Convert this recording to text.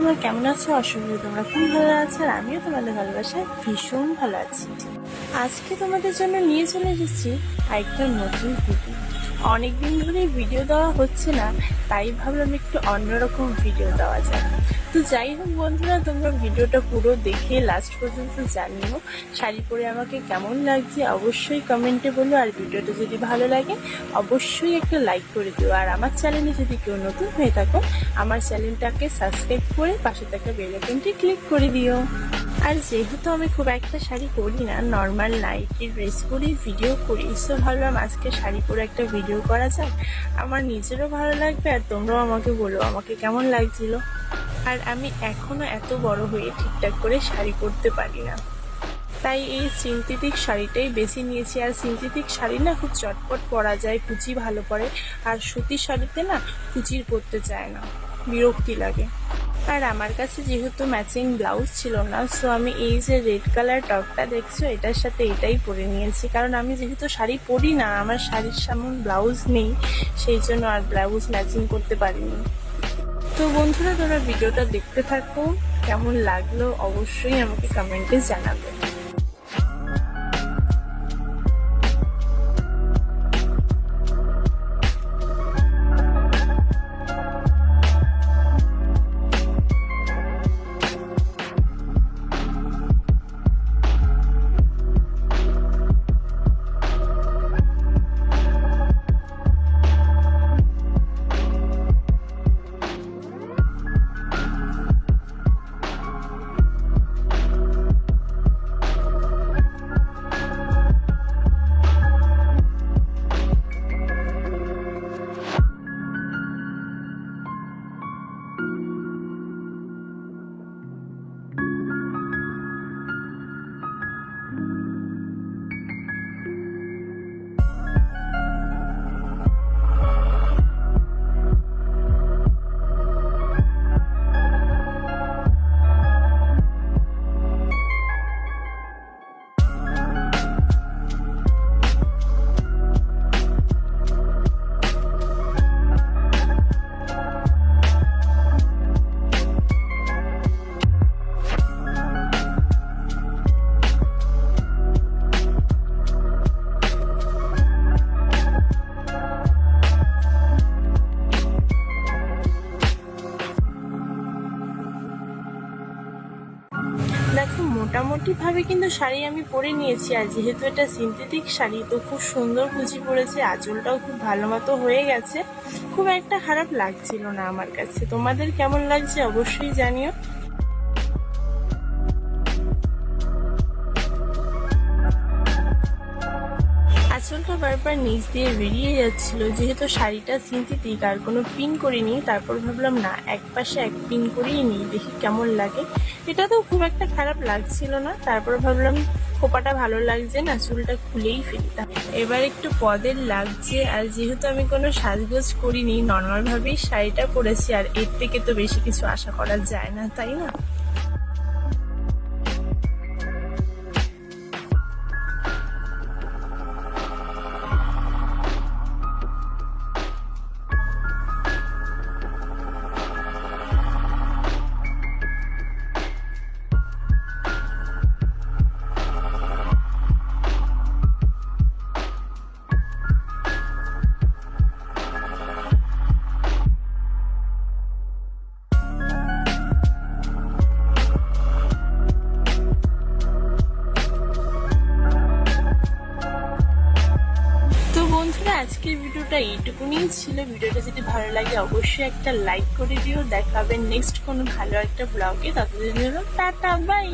তোমরা কেমন আছো? আশা করি তোমরা খুব ভালো আছো, আর আমিও তোমাদের ভালোবাসায় ভীষণ ভালো আছি। আজকে তোমাদের জন্য নিয়ে চলে এসেছি আরেকটা নতুন ভিডিও। অনেকদিন ধরে ভিডিও দেওয়া হচ্ছে না, তাই ভাবলাম একটু অন্যরকম ভিডিও দেওয়া যায়। তো যাই হোক বন্ধুরা, তোমরা ভিডিওটা পুরো দেখে লাস্ট পর্যন্ত জানিও শাড়ি পরে আমাকে কেমন লাগছে অবশ্যই কমেন্টে বলো। আর ভিডিওটা যদি ভালো লাগে অবশ্যই একটা লাইক করে দিও। আর আমার চ্যানেলে যদি কেউ নতুন হয়ে থাকো, আমার চ্যানেলটাকে সাবস্ক্রাইব করে পাশে থাকা বেল আইকনটি ক্লিক করে দিও। আর যেহেতু আমি খুব একটা শাড়ি পরি না, নর্মাল নাইটি ড্রেস পরি, ভিডিও করি, সো ভাবলাম আজকে শাড়ি পরে একটা ভিডিও করা যাক। আমার নিজেরও ভালো লাগবে আর তোমরাও আমাকে বলো আমাকে কেমন লাগছিল। আর আমি এখনো এত বড় হয়ে ঠিকঠাক করে শাড়ি পরতে পারি না, তাই এই সিনথেটিক শাড়িটাই বেছে নিয়েছি। আর সিনথেটিক শাড়ি না খুব চটপট পরা যায়, কুচি ভালো পড়ে। আর সুতির শাড়িতে না কুচির পরতে চায় না, বিরক্তি লাগে। আর আমার কাছে যেহেতু ম্যাচিং ব্লাউজ ছিল না, সো আমি এই যে রেড কালার টপটা দেখছো এটার সাথে এটাই পরে নিয়েছি। কারণ আমি যেহেতু শাড়ি পরি না, আমার শাড়ির সামন ব্লাউজ নেই, সেই জন্য আর ব্লাউজ ম্যাচিং করতে পারিনি। তো বন্ধুরা, তোমরা ভিডিওটা দেখতে থাকো, কেমন লাগলো অবশ্যই আমাকে কমেন্টে জানাবে। দেখো, মোটামুটি ভাবে কিন্তু শাড়ি আমি পরে নিয়েছি। আর যেহেতু এটা সিনথেটিক শাড়ি, তো খুব সুন্দর কুচি পড়েছে, আঁচলটাও খুব ভালো মতো হয়ে গেছে, খুব একটা খারাপ লাগছিল না আমার কাছে। তোমাদের কেমন লাগছে অবশ্যই জানিও। আঁচলটা বারবার নিচ দিয়ে বেরিয়ে যাচ্ছিল, যেহেতু শাড়িটা সিনথেটিক আর কোনো পিন করিনি, তারপর ভাবলাম না এক পাশে এক পিন করেই নিই, দেখি কেমন লাগে। এটা তো খুব একটা খারাপ লাগছিল না, তারপর ভাবলাম খোপাটা ভালো লাগছে না, চুলটা খুলেই ফেলতাম। এবার একটু পদের লাগছে। আর যেহেতু আমি কোনো সাজগোজ করিনি, নর্মাল ভাবেই শাড়িটা পরেছি, আর এর থেকে তো বেশি কিছু আশা করা যায় না, তাই না? বন্ধুরা, আজকের ভিডিওটা এইটুকুনি ছিল। ভিডিওটা যদি ভালো লাগে অবশ্যই একটা লাইক করে দিও। দেখা হবে নেক্সট কোনো ভালো একটা ব্লগে। ততদিন জন্য টাটা, বাই।